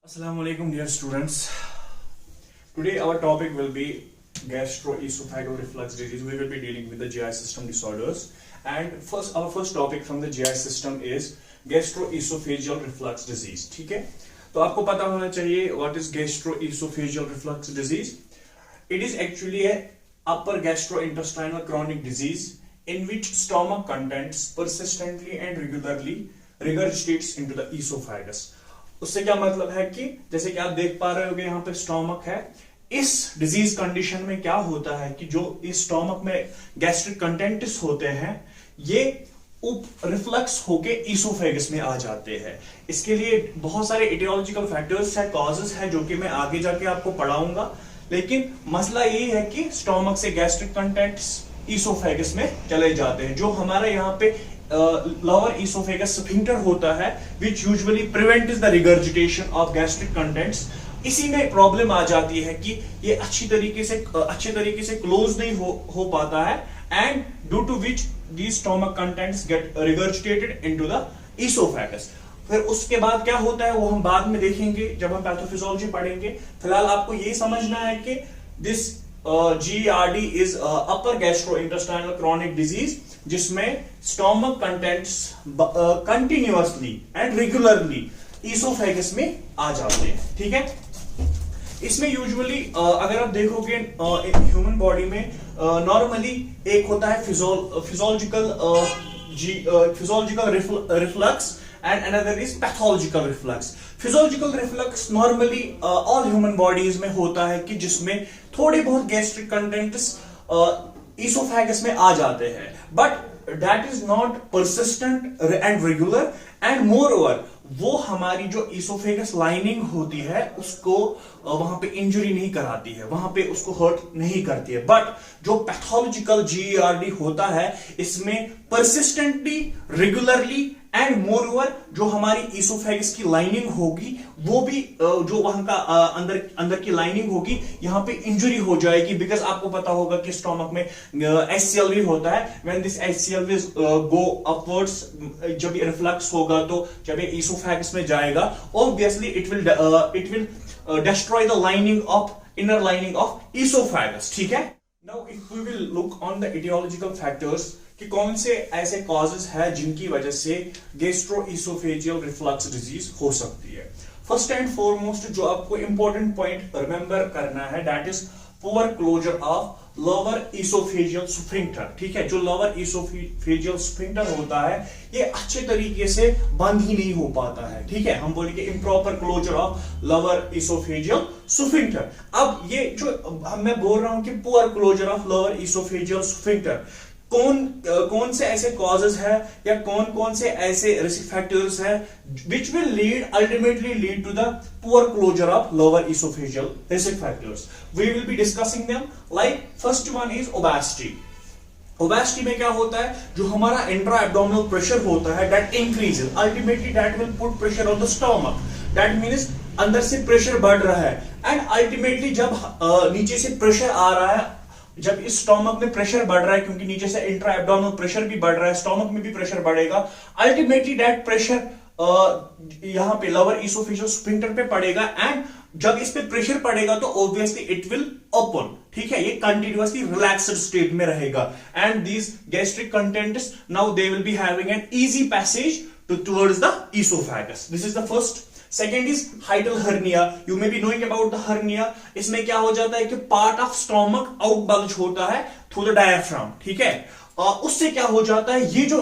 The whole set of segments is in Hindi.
Assalamu alaikum dear students. Today our topic will be gastroesophageal reflux disease. We will be dealing with the GI system disorders, and our first topic from the GI system is gastroesophageal reflux disease. ठीक है, तो आपको पता होना चाहिए what is gastroesophageal reflux disease. It is actually a upper gastrointestinal chronic disease in which stomach contents persistently and regularly regurgitates into the esophagus. उससे क्या मतलब है कि जैसे कि आप देख पा रहे होगे यहाँ पे स्टोमक है. इस डिजीज कंडीशन में क्या होता है कि जो इस स्टोमक में गैस्ट्रिक कंटेंट्स होते हैं ये उप रिफ्लक्स होके इसोफेगस में आ जाते हैं. इसके लिए बहुत सारे एटियोलॉजिकल फैक्टर्स है, कॉजेस है, जो कि मैं आगे जाके आपको पढ़ाऊंगा. लेकिन मसला ये है कि स्टोमक से गैस्ट्रिक कंटेंट्स इसोफेगस में चले जाते हैं. जो हमारा यहाँ पे lower esophagus sphincter होता है which usually prevents the regurgitation of gastric contents. इसी में प्रॉब्लम आ जाती है कि ये अच्छे तरीके से क्लोज नहीं हो पाता है, and due to which these stomach contents get regurgitated into the esophagus. फिर उसके बाद क्या होता है वो हम बाद में देखेंगे जब हम पैथोफिजियोलॉजी पढ़ेंगे. फिलहाल आपको ये समझना है कि this GERD is upper gastrointestinal chronic disease जिसमें stomach contents continuously and regularly oesophagus में आ जाते हैं. ठीक है, इसमें यूजुअली अगर आप देखोगे ह्यूमन बॉडी में नॉर्मली एक होता है physiological reflux and another is pathological reflux. Physiological reflux normally all human bodies में होता है कि जिसमें थोड़े बहुत gastric contents esophagus में आ जाते हैं, but that is not persistent and regular, and moreover वो हमारी जो esophagus lining होती है उसको वहां पे इंजरी नहीं कराती है, वहां पे उसको हर्ट नहीं करती है. बट जो पैथोलॉजिकल GERD होता है इसमें persistently, regularly एंड मोरओवर जो हमारी इसोफेगस की लाइनिंग होगी वो भी जो वहां का अंदर की लाइनिंग होगी यहाँ पे इंजरी हो जाएगी. बिकॉज आपको पता होगा कि स्टोमक में HCLV होता है. When this HCLV go upwards, जब ये रिफ्लक्स होगा तो जब ये इसोफेगस में जाएगा obviously it will destroy the inner lining of esophagus. ठीक है. Now if we will look on the etiological factors कि कौन से ऐसे कॉजेस है जिनकी वजह से गैस्ट्रोएसोफेजियल रिफ्लक्स डिजीज हो सकती है. फर्स्ट एंड फॉरमोस्ट जो आपको इंपॉर्टेंट पॉइंट रिमेंबर करना है that is poor closure of lower esophageal sphincter. ठीक है, जो लोअर इसोफेजियल स्फिंक्टर होता है ये अच्छे तरीके से बंद ही नहीं हो पाता है. ठीक है, हम बोलेंगे improper closure of lower esophageal sphincter. अब ये जो मैं बोल रहा हूं कि poor closure of lower esophageal sphincter, कौन से ऐसे कॉजेस है या कौन से ऐसे रिस्क फैक्टर्स है which will ultimately lead to the poor closure of lower esophageal risk factors. We will be discussing them. Like first one is obesity. Obesity में क्या होता है, जो हमारा इंट्रा एब्डोमिनल प्रेशर होता है that increases, ultimately that will put pressure on the stomach. That means अंदर से प्रेशर बढ़ रहा है and ultimately जब नीचे से प्रेशर आ रहा है, जब इस स्टोमक में प्रेशर बढ़ रहा है क्योंकि नीचे से इंट्रा एब्डोमिनल प्रेशर भी बढ़ रहा है, स्टोमक में भी प्रेशर बढ़ेगा, अल्टीमेटली दैट प्रेशर यहां पे लोअर इसोफेजियल स्फिंक्टर पे पड़ेगा एंड जब इस पे प्रेशर पड़ेगा तो ऑब्वियसली इट विल ओपन. ठीक है, ये कंटिन्यूअसली रिलैक्स्ड स्टेट में रहेगा and these gastric contents now they will be having an easy passage towards the oesophagus. This is the first. Second is hiatal hernia. You may be knowing about the hernia. इसमें क्या हो जाता है कि part of stomach outbulge होता है through the diaphragm. ठीक है, उससे क्या हो जाता है, ये जो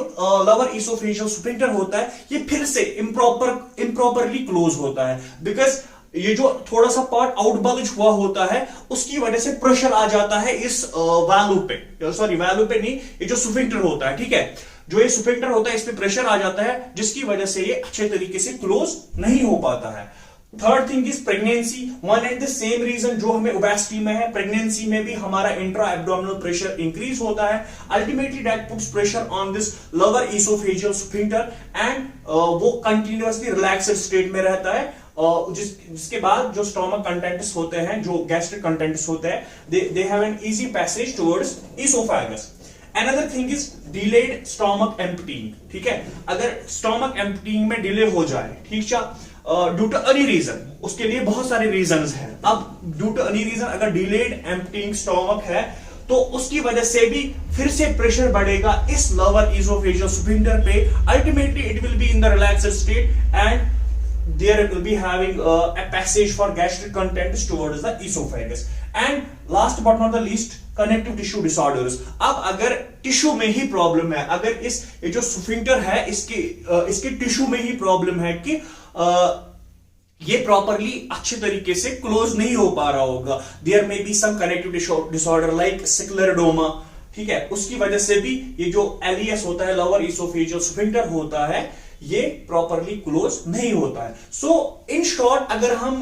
lower esophageal sphincter होता है ये फिर से improperly close होता है. Because ये जो थोड़ा सा पार्ट आउटबल्ज हुआ होता है उसकी वजह से प्रेशर आ जाता है इस वैल्यू पे, वैल्यू पे नहीं, ये जो स्फिंक्टर होता है. ठीक है, जो ये स्फिंक्टर होता है इस पे प्रेशर आ जाता है जिसकी वजह से ये अच्छे तरीके से क्लोज नहीं हो पाता है. Third thing is pregnancy. One and the same reason जो हमें ओबेसिटी में है, प्रेगनेंसी में भी हमारा इंट्रा एब्डोमिनल प्रेशर इंक्रीज होता है. Ultimately that puts pressure on this lower esophageal sphincter and वो कंटिन्यूअसली रिलैक्स्ड स्टेट में रहता है. जिसके बाद जो स्टोमक कंटेंट्स होते हैं, जो गैस्ट्रिक कंटेंट्स होते हैं, they have an easy passage towards oesophagus. Another thing is delayed stomach emptying. ठीक है, अगर stomach emptying में डिले हो जाए, ठीक है, ड्यू टू एनी रीजन, उसके लिए बहुत सारे रीजंस हैं। अब ड्यू टू एनी रीजन अगर डिलेड एम्प्टिंग स्टोमक है तो उसकी वजह से भी फिर से प्रेशर बढ़ेगा इस लोअर इसोफेजियल स्फिंक्टर पे। Ultimately it will be in the relaxed state and there it will be having a passage for gastric contents towards the esophagus. And last but not the least, connective tissue disorders. अब अगर टिश्यू में ही प्रॉब्लम है, अगर ये जो स्फिंक्टर है इसके टिश्यू में ही प्रॉब्लम है कि ये प्रॉपरली अच्छे तरीके से क्लोज नहीं हो पा रहा होगा, there may be some connective disorder like scleroderma, ठीक है, उसकी वजह से भी ये जो एलईएस होता है, लोअर इसोफेजियल स्फिंक्टर होता है, ये प्रॉपरली क्लोज नहीं होता है। सो इन शॉर्ट अगर हम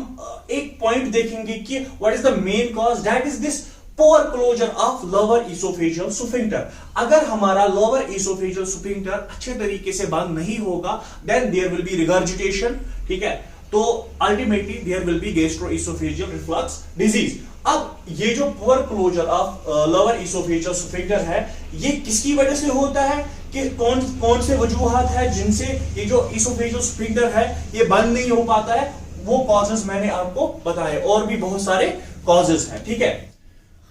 एक पॉइंट देखेंगे कि what is the main cause, that is this poor closure of lower esophageal sphincter. अगर हमारा लोअर इसोफेजियल स्फिंक्टर अच्छे तरीके से बंद नहीं होगा, then there will be regurgitation, ठीक है, तो ultimately there will be gastroesophageal reflux disease. अब ये जो poor closure of lower esophageal sphincter है, ये किसकी वजह से होता है, कि कौन से वजूहात है जिनसे ये जो इसोफेजियल स्फिंक्टर है ये बंद नहीं हो पाता है, वो कॉजेस मैंने आपको बताए, और भी बहुत सारे कॉजेस हैं, ठीक है।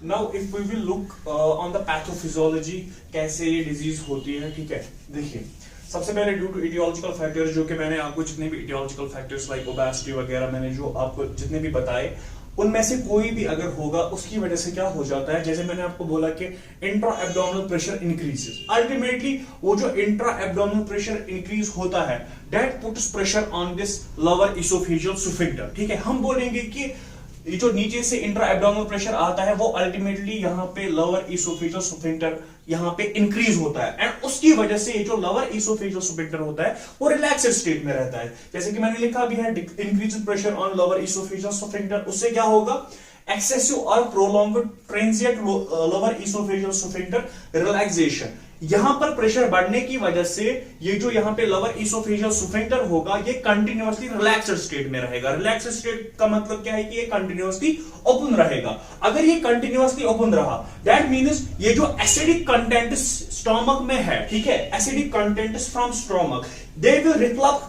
Now if we will look on the pathophysiology, कैसे ये डिजीज होती है, ठीक है। देखिए, सबसे पहले ड्यू टू इटियोलॉजिकल फैक्टर्स, जो कि मैंने आपको जितने भी इटियोलॉजिकल फैक्टर्स लाइक ओबेसिटी वगैरह मैंने जो आपको जितने भी बताए, उनमें से कोई भी अगर होगा उसकी वजह से क्या हो जाता है, जैसे मैंने आपको बोला कि intra abdominal pressure increases. Ultimately वो जो इंट्रा एब्डोमिनल प्रेशर इंक्रीज होता है, that puts pressure on this lower esophageal sphincter, ठीक है। हम बोलेंगे कि ये जो नीचे से इंट्रा एब्डोमिनल प्रेशर आता है वो अल्टीमेटली यहाँ पे लोअर इसोफेजियल स्फिंक्टर यहाँ पे इंक्रीज होता है, एंड उसकी वजह से ये जो लोअर इसोफेजियल स्फिंक्टर होता है वो रिलैक्स्ड स्टेट में रहता है। जैसे कि मैंने लिखा भी है, increase pressure on lower esophageal sphincter, उससे क्या होगा, एक्सेसिव और prolonged transient lower esophageal sphincter relaxation. यहां पर प्रेशर बढ़ने की वजह से ये जो यहां पे लोअर इसोफेजियल स्फिंक्टर होगा ये कंटिन्यूअसली रिलैक्स्ड स्टेट में रहेगा। रिलैक्स्ड स्टेट का मतलब क्या है कि ये कंटिन्यूअसली ओपन रहेगा। अगर ये कंटिन्यूअसली ओपन रहा, दैट मींस ये जो एसिडिक कंटेंट स्टोमक में है, ठीक है, acidic content from stomach, they will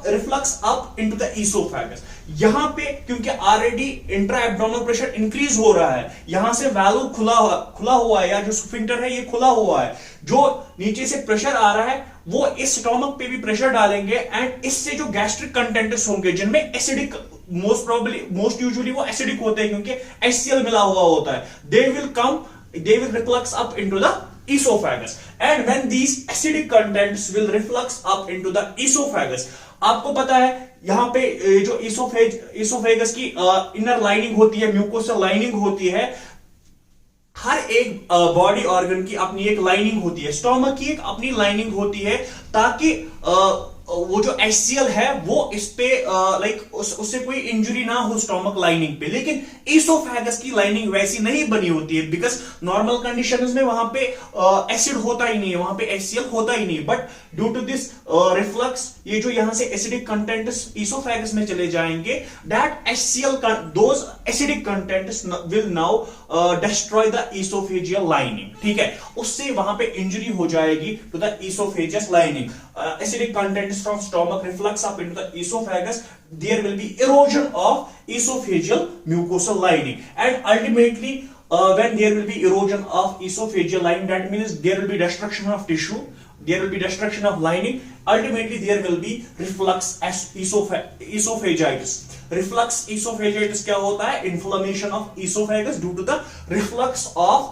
reflux up into the oesophagus. यहां पे क्योंकि already intra abdominal pressure increase हो रहा है, यहां से वैल्व खुला हुआ है, या जो स्फिंक्टर है ये खुला हुआ है, जो नीचे से प्रेशर आ रहा है वो इस स्टोमक पे भी प्रेशर डालेंगे, एंड इससे जो गैस्ट्रिक कंटेंट्स होंगे जिनमें एसिडिक, मोस्ट यूजुअली वो एसिडिक होते हैं क्योंकि HCl मिला हुआ होता है, they will reflux up into the esophagus, and when these acidic contents will reflux up into the esophagus, आपको पता है यहां पे जो इसोफेगस की इनर लाइनिंग होती है, म्यूकोसल लाइनिंग होती है, हर एक बॉडी ऑर्गन की अपनी एक लाइनिंग होती है, स्टोमक की एक अपनी लाइनिंग होती है, ताकि वो जो HCl है वो इस पे लाइक उससे कोई इंजरी ना हो स्टोमक लाइनिंग पे। लेकिन इसोफेगस की लाइनिंग वैसी नहीं बनी होती है, बिकॉज नॉर्मल कंडीशंस में वहां पे एसिड होता ही नहीं है, वहां पे HCl होता ही नहीं, but due to this reflux ये जो यहां से एसिडिक कंटेंट्स इसोफेगस में चले जाएंगे, that HCl those acidic contents will now destroy the esophageal lining, ठीक है, उससे वहां पे इंजरी हो जाएगी to the esophageal lining. Acidic contents from stomach reflux up into the esophagus, there will be erosion of esophageal mucosal lining, and ultimately when there will be erosion of esophageal lining, that means there will be destruction of tissue, there will be destruction of lining, ultimately there will be reflux as esophagitis. Reflux esophagitis क्या होता है, inflammation of esophagus due to the reflux of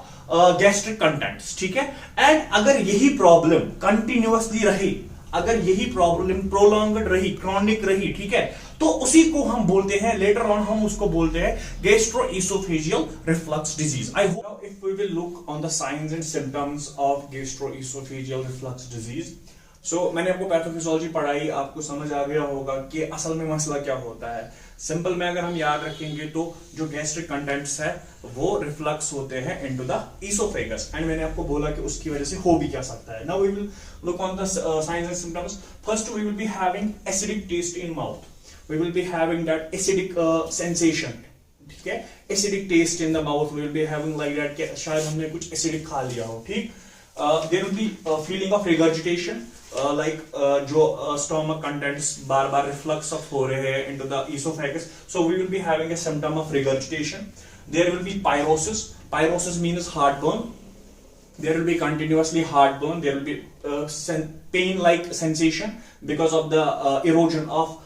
gastric contents, ठीक है। एंड अगर यही प्रॉब्लम कंटिन्यूअसली रही, अगर यही प्रॉब्लम प्रोलॉन्ग्ड रही, क्रॉनिक रही, ठीक है, तो उसी को हम बोलते हैं, लेटर ऑन हम उसको बोलते हैं gastroesophageal reflux disease. I hope if we will look on the science and symptoms of gastroesophageal reflux disease. So मैंने आपको पैथोफिजियोलॉजी पढ़ाई, आपको समझ आ गया होगा कि असल में मसला क्या होता है। सिंपल में अगर हम याद रखेंगे तो जो गैस्ट्रिक कंटेंट्स है वो रिफ्लक्स होते हैं इनटू द इसोफेगस, एंड मैंने आपको बोला कि उसकी वजह से हो भी क्या सकता है। Now we will look on the science and symptoms. First we will be having acidic taste in mouth, we will be having that acidic sensation, ठीक है, acidic taste in the mouth, we will be having like that कि शायद हमने कुछ एसिडिक खा लिया हो, ठीक। There will be feeling of regurgitation, जो stomach contents bar bar reflux of हो रहे हैं into the esophagus, so we will be having a symptom of regurgitation. There will be pyrosis. Pyrosis means heartburn. There will be continuously heartburn. There will be pain-like sensation because of the erosion of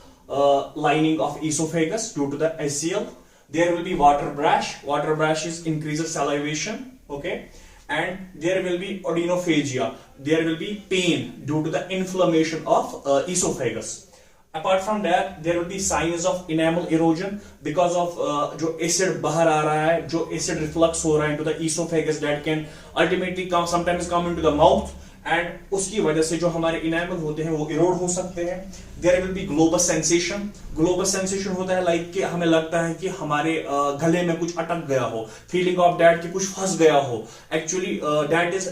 lining of esophagus due to the ACL. There will be water brash. Water brash is increases salivation. Okay, and there will be odynophagia. There will be pain due to the inflammation of esophagus. Apart from that, there will be signs of enamel erosion because of जो acid बाहर आ रहा है, जो acid reflux हो रहा है into the esophagus that can ultimately sometimes come into the mouth, and उसकी वजह से जो हमारे enamel होते हैं वो erode हो सकते हैं. There will be globus sensation. Globus sensation होता है like कि हमें लगता है कि हमारे गले में कुछ अटक गया हो, feeling of that कि कुछ फंस गया हो. Actually that is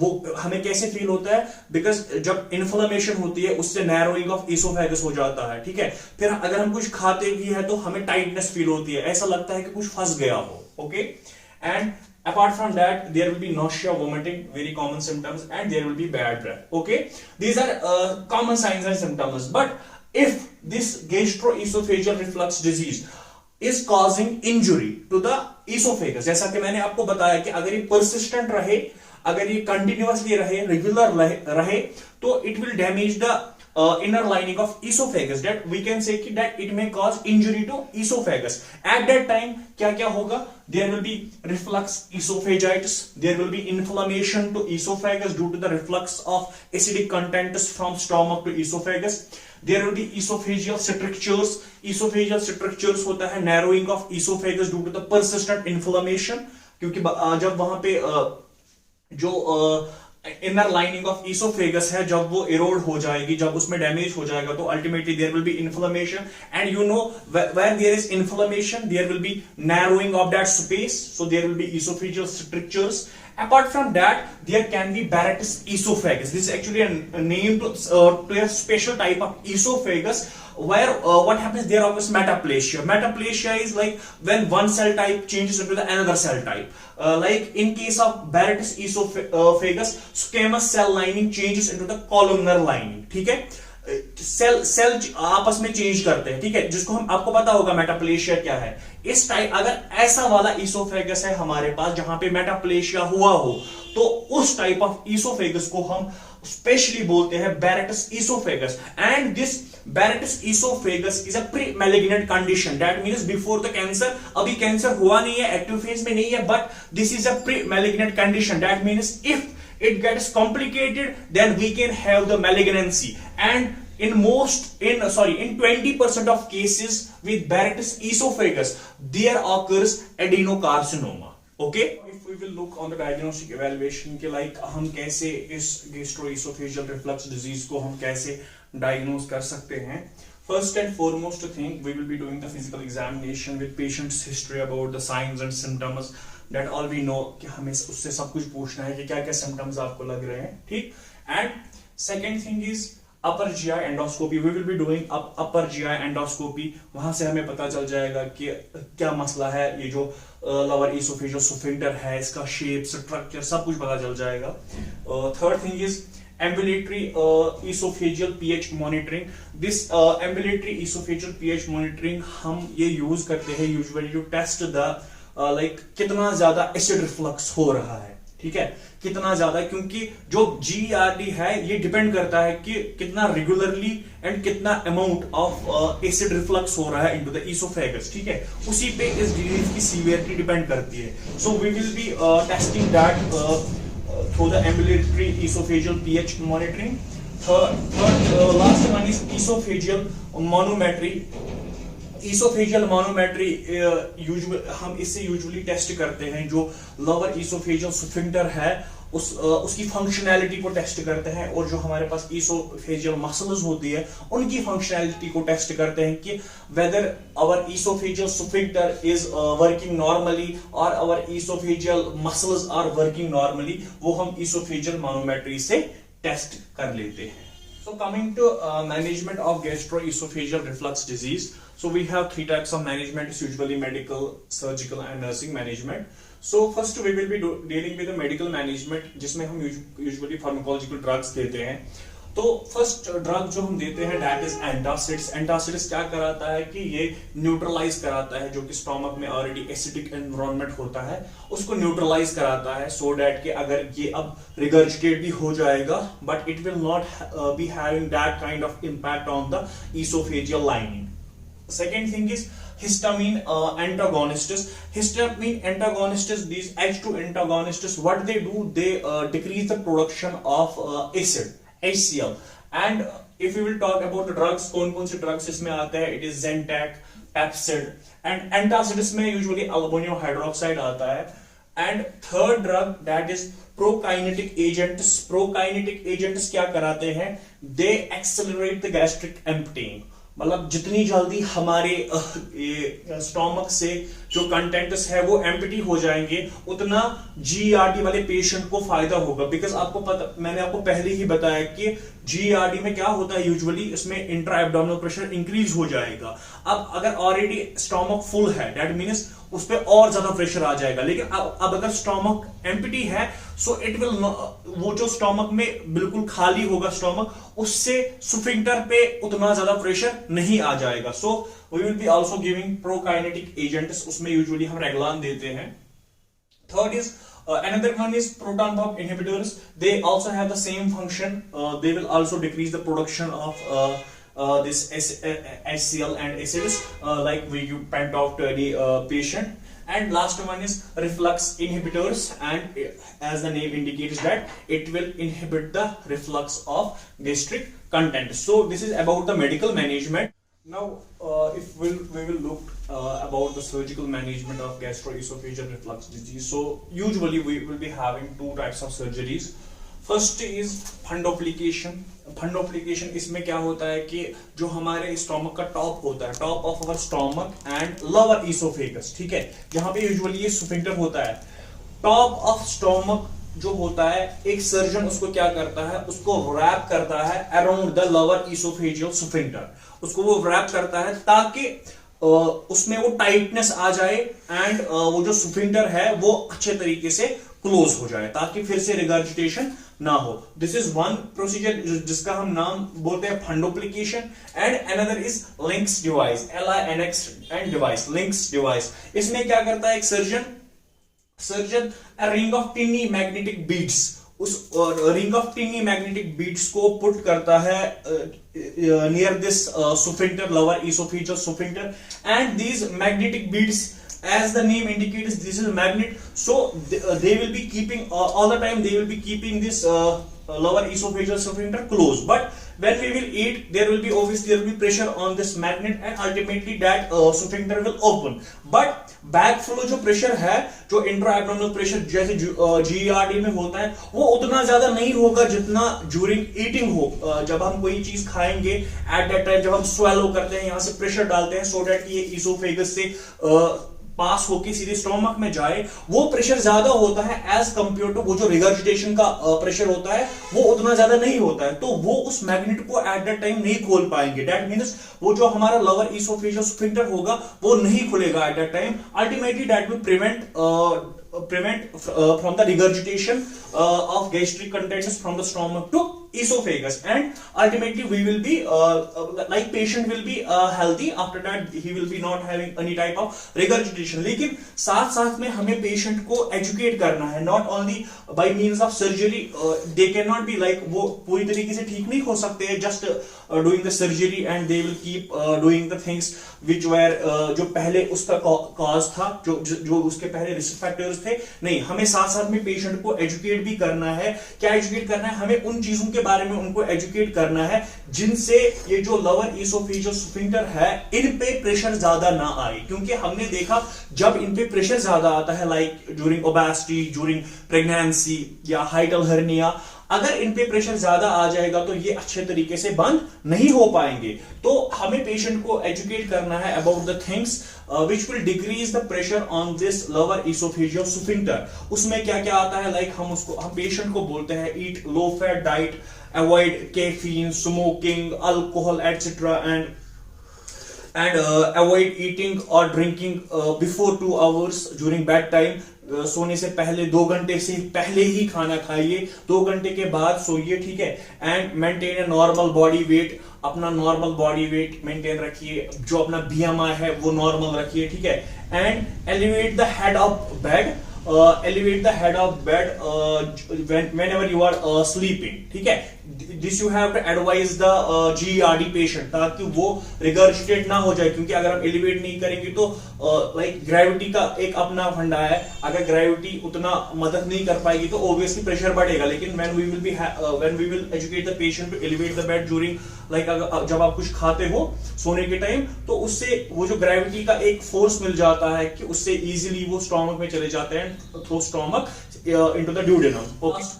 वो हमें कैसे फील होता है, because जब inflammation होती है उससे narrowing of esophagus हो जाता है, ठीक है. फिर अगर हम कुछ खाते भी हैं तो हमें टाइटनेस फील होती है, ऐसा लगता है कि कुछ फंस गया हो. Okay, and apart from that, there will be nausea, vomiting, very common symptoms, and there will be bad breath. Okay, these are common signs and symptoms. But if this gastroesophageal reflux disease is causing injury to the esophagus, जैसा कि मैंने आपको बताया कि अगर ये persistent रहे, अगर ये continuously रहे, regular रहे, तो it will damage the inner lining of esophagus, that we can say that it may cause injury to esophagus. At that time क्या क्या होगा? There will be reflux esophagitis. There will be inflammation to esophagus due to the reflux of acidic contents from stomach to esophagus. There will be esophageal strictures. Esophageal strictures होता है narrowing of esophagus due to the persistent inflammation, क्योंकि जब वहां पे जो इनर लाइनिंग ऑफ इसोफेगस है जब वो इरोड हो जाएगी, जब उसमें डैमेज हो जाएगा, तो ultimately there will be inflammation, and you know when there is inflammation there will be narrowing of that space, so there will be esophageal strictures. Apart from that, there can be Barrett's esophagus. This is actually a name to a special type of esophagus where what happens, there occurs metaplasia. Metaplasia is like when one cell type changes into the another cell type. Like in case of Barrett's esophagus, squamous cell lining changes into the columnar lining. ठीक है, सेल आपस में चेंज करते हैं, ठीक है, जिसको हम आपको पता होगा मेटाप्लेशिया क्या है. इस टाइप अगर ऐसा वाला इसोफेगस है हमारे पास जहां पे मेटाप्लेशिया हुआ हो, तो उस टाइप ऑफ इसोफेगस को हम स्पेशली बोलते हैं Barrett's esophagus. And this Barrett's esophagus is a pre-malignant condition. That means before the cancer, अभी कैंसर हुआ नहीं है, एक्टिव फेज में नहीं है, but this is a pre-malignant condition. That means if it gets complicated, then we can have the malignancy. And in 20% of cases with Barrett's esophagus, there occurs adenocarcinoma. Okay, if we will look on the diagnostic evaluation के like हम कैसे इस gastroesophageal reflux disease को हम कैसे diagnose कर सकते हैं. First and foremost thing, we will be doing the physical examination with patient's history about the signs and symptoms. That all we know कि हमें उससे सब कुछ पूछना है कि क्या क्या symptoms आपको लग रहे हैं, ठीक. And second thing is upper GI endoscopy. We will be doing upper GI endoscopy. वहां से हमें पता चल जाएगा कि क्या मसला है, ये जो lower esophageal sphincter है, इसका shape, structure, सब कुछ पता चल जाएगा. Third thing is ambulatory esophageal pH monitoring. This ambulatory esophageal pH monitoring हम ये use करते हैं usually to test the like कितना ज्यादा acid reflux हो रहा है, ठीक है, कितना ज्यादा, क्योंकि जो GERD है ये डिपेंड करता है कि कितना रेगुलरली एंड कितना अमाउंट ऑफ एसिड रिफ्लक्स हो रहा है इनटू द इसोफेगस, ठीक है, उसी पे इस डिजीज की सीवियरिटी डिपेंड करती है. So we will be testing that through the ambulatory esophageal pH monitoring. Third last one is esophageal manometry. Esophageal manometry हम इससे यूजुअली टेस्ट करते हैं जो लोअर esophageal sphincter है उसकी फंक्शनैलिटी को टेस्ट करते हैं, और जो हमारे पास esophageal muscles होती है उनकी फंक्शनैलिटी को टेस्ट करते हैं कि whether our esophageal sphincter is working normally or our esophageal muscles are working normally, वो हम esophageal manometry से टेस्ट कर लेते हैं. So coming to management of gastroesophageal reflux disease, so we have three types of management. It's usually medical, surgical, and nursing management. So first we will be dealing with the medical management, जिसमें हम usually pharmacological drugs देते हैं. तो फर्स्ट ड्रग जो हम देते हैं दैट इज एंटासिड्स। एंटासिड्स क्या कराता है कि ये न्यूट्रलाइज कराता है जो कि स्टोमक में ऑलरेडी एसिडिक एनवायरनमेंट होता है उसको न्यूट्रलाइज कराता है, सो दैट कि अगर ये अब रिगर्जिटेट भी हो जाएगा but it will not be having that kind of impact on the oesophageal lining. Second thing is histamine antagonists. Histamine antagonists, these H2 antagonists, what they do, they decrease the production of acid, HCl. And if we will talk about the drugs, कौन-कौन से drugs इसमें आते हैं, it is Zantac, Pepcid, and antacids में usually aluminum hydroxide आता है. And third drug that is prokinetic agents. Prokinetic agents क्या कराते हैं? They accelerate the gastric emptying. मतलब जितनी जल्दी हमारे स्टोमक से जो कंटेंट्स है वो एम्प्टी हो जाएंगे उतना जीईआरडी वाले पेशेंट को फायदा होगा। बिकॉज आपको पता, मैंने आपको पहले ही बताया कि जीईआरडी में क्या होता है, यूजुअली इसमें इंट्रा एब्डोमिनल प्रेशर इंक्रीज हो जाएगा। अब अगर ऑलरेडी स्टोमक फुल है दैट मीन्स उस पर और ज्यादा प्रेशर आ जाएगा, लेकिन अब अगर स्टोमक एम्प्टी है सो इट विल, वो जो स्टोमक में बिल्कुल खाली होगा स्टोमक, उससे स्फिंक्टर पे उतना ज्यादा प्रेशर नहीं आ जाएगा। So we will be also giving prokinetic agents, उसमें यूजुअली हम रेगलान देते हैं। Third is another one is proton pump inhibitors. They also have the same function. They will also decrease the production of this HCl and acids like we you pent off to the patient. And last one is reflux inhibitors, and as the name indicates that it will inhibit the reflux of gastric content. So this is about the medical management. Now if we will look about the surgical management of gastroesophageal reflux disease. So usually we will be having two types of surgeries. First is fundoplication. Fundoplication इसमें क्या होता है कि जो हमारे स्टोमक का टॉप होता है, top of our stomach and lower oesophagus, ठीक है, जहां पे यूजुअली ये स्फिंक्टर होता है, टॉप ऑफ स्टोमक जो होता है, एक सर्जन उसको क्या करता है, उसको रैप करता है around the lower oesophageal sphincter, उसको वो रैप करता है ताकि उसमें वो टाइटनेस आ जाए एंड वो जो स्फिंक्टर है वो अच्छे तरीके से क्लोज हो जाए ताकि फिर से रिगर्जिटेशन ना हो। दिस इज वन प्रोसीजर जिसका हम नाम बोलते हैं fundoplication. And another is LINX device, LINX and device, LINX device. इसमें क्या करता है एक surgeon a ring of tiny magnetic beads, उस ring of tiny magnetic beads को पुट करता है near this sphincter, lower esophageal sphincter, and these magnetic beads, as the name indicates, this is magnet, so they will be keeping all the time, they will be keeping this lower esophageal sphincter closed. But when we will eat, there will be obviously there will be pressure on this magnet and ultimately that sphincter will open. But back flow जो प्रेशर है, जो इंट्रा एब्डोमिनल प्रेशर जैसे जीईआरडी में होता है, वो उतना ज्यादा नहीं होगा जितना ड्यूरिंग ईटिंग हो। जब हम कोई चीज खाएंगे एट दैट टाइम, जब हम स्वेलो करते हैं, यहां से प्रेशर डालते हैं सो दैट ये ईसोफेगस से पास होके सीधे स्टोमक में जाए, वो प्रेशर ज्यादा होता है एज कंपेयर टू वो जो रिगर्जिटेशन का प्रेशर होता है वो उतना ज्यादा नहीं होता है, तो वो उस मैग्नेट को एट दैट टाइम नहीं खोल पाएंगे। दैट मींस वो जो हमारा लोअर ईसोफेजियल स्फिंक्टर होगा वो नहीं खुलेगा at that time. Ultimately that will prevent from the regurgitation of gastric contents from the stomach to esophagus, and ultimately we will be like patient will be healthy, after that he will be not having any type of regurgitation। लेकिन साथ साथ में हमें patient को educate करना है, not only by means of surgery, they cannot be like वो पूरी तरीके से ठीक नहीं हो सकते हैं just doing the surgery and they will keep doing the things which were जो पहले उसका cause था, जो उसके पहले risk factors थे। नहीं, हमें साथ साथ में पेशेंट को एजुकेट भी करना है। क्या एजुकेट करना है? हमें उन चीजों के बारे में उनको एजुकेट करना है जिनसे ये जो लोअर ईसोफेजियल स्फिंक्टर है इन पे प्रेशर ज्यादा ना आए, क्योंकि हमने देखा जब इन पे प्रेशर ज्यादा आता है like during obesity, during pregnancy या हाइटल हर्निया, अगर इन पे प्रेशर ज्यादा आ जाएगा तो ये अच्छे तरीके से बंद नहीं हो पाएंगे। तो हमें पेशेंट को एजुकेट करना है about the things which will decrease the pressure on this lower esophageal sphincter। उसमें क्या क्या आता है, लाइक हम पेशेंट को बोलते हैं eat low fat diet, avoid caffeine, smoking, alcohol etc, and avoid eating or drinking before 2 hours during bed time. सोने से पहले 2 घंटे से पहले ही खाना खाइए, 2 घंटे के बाद सोइए, ठीक है। And maintain a normal body weight, अपना नॉर्मल बॉडी वेट मेंटेन रखिए, जो अपना बीएमआई है वो नॉर्मल रखिए, ठीक है। And elevate the head of bed, elevate the head of bed whenever you are sleeping, ठीक है। This you have to advise the GERD patient, ताकि वो रिगर्जिटेट ना हो जाए, क्योंकि अगर हम एलिवेट नहीं करेंगे तो लाइक ग्रेविटी का एक अपना फंडा है, अगर ग्रेविटी उतना मदद नहीं कर पाएगी तो ऑब्वियसली प्रेशर बढ़ेगा। लेकिन when we will educate the patient to elevate the bed during like जब आप कुछ खाते हो सोने के टाइम, तो उससे वो जो ग्रेविटी का एक फोर्स मिल जाता है कि उससे इजीली वो स्टोमक में चले जाते हैं through stomach into the duodenum. Last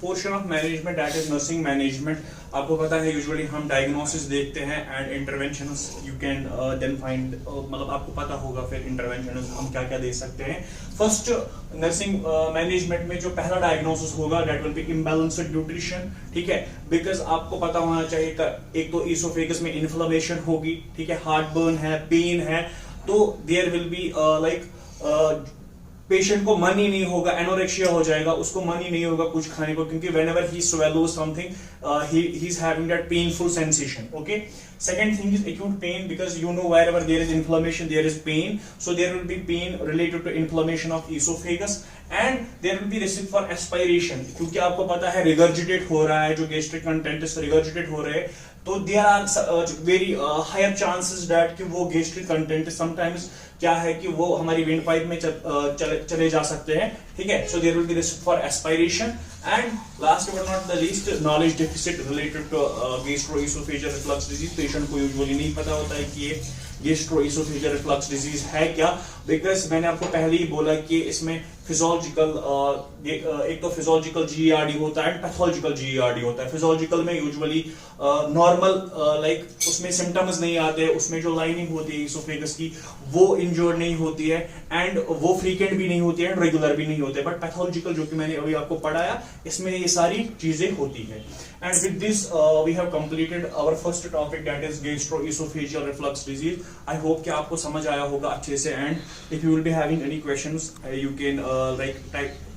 portion of management, that is nursing management. आपको पता है यूजुअली हम डायग्नोसिस देखते हैं and interventions you can then find, मतलब आपको पता होगा फिर इंटरवेंशंस हम क्या क्या दे सकते हैं। फर्स्ट नर्सिंग मैनेजमेंट में जो पहला डायग्नोसिस होगा that will be imbalanced nutrition, ठीक है। बिकॉज आपको पता होना चाहिए कि एक तो इसोफेगस में इन्फ्लेमेशन होगी, ठीक है, हार्ट बर्न है, पेन है, तो there will be like patient को मन ही नहीं होगा, एनोरेक्सिया हो जाएगा, उसको मन ही नहीं होगा कुछ खाने को, क्योंकि whenever he swallows something he's having that painful sensation, okay. Second thing is acute pain, because you know wherever there is inflammation there is pain, so there will be pain related to inflammation of esophagus, and there will be risk for aspiration, क्योंकि आपको पता है regurgitate हो रहा है, जो gastric content regurgitate हो रहे हैं, तो there are very higher chances that कि वो gastric content sometimes क्या है कि वो हमारी विंड पाइप में चले जा सकते हैं, ठीक है। So there will be risk for aspiration. And last but not the least, knowledge deficit related to gastroesophageal reflux disease. Patient को यूजुअली नहीं पता होता है कि ये गैस्ट्रोएसोफेजियल रिफ्लक्स डिजीज है क्या, बिकॉज मैंने आपको पहले ही बोला कि इसमें फिजियोलॉजिकल एक तो फिजियोलॉजिकल GERD होता है, पैथोलॉजिकल GERD होता है। फिजियोलॉजिकल में यूजुअली नॉर्मल लाइक उसमें सिम्टम्स नहीं आते, उसमें जो लाइनिंग होती है इसोफेगस की वो इंजर्ड नहीं होती है, एंड वो फ्रीक्वेंट भी नहीं होती है, एंड रेगुलर भी नहीं होते। बट पैथोलॉजिकल जो कि मैंने अभी आपको पढ़ाया, इसमें ये सारी चीजें होती है। And with this we have completed our first topic, that is gastroesophageal reflux disease. I hope कि आपको समझ आया होगा अच्छे से, and if you will be having any questions you can like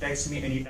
text me anytime.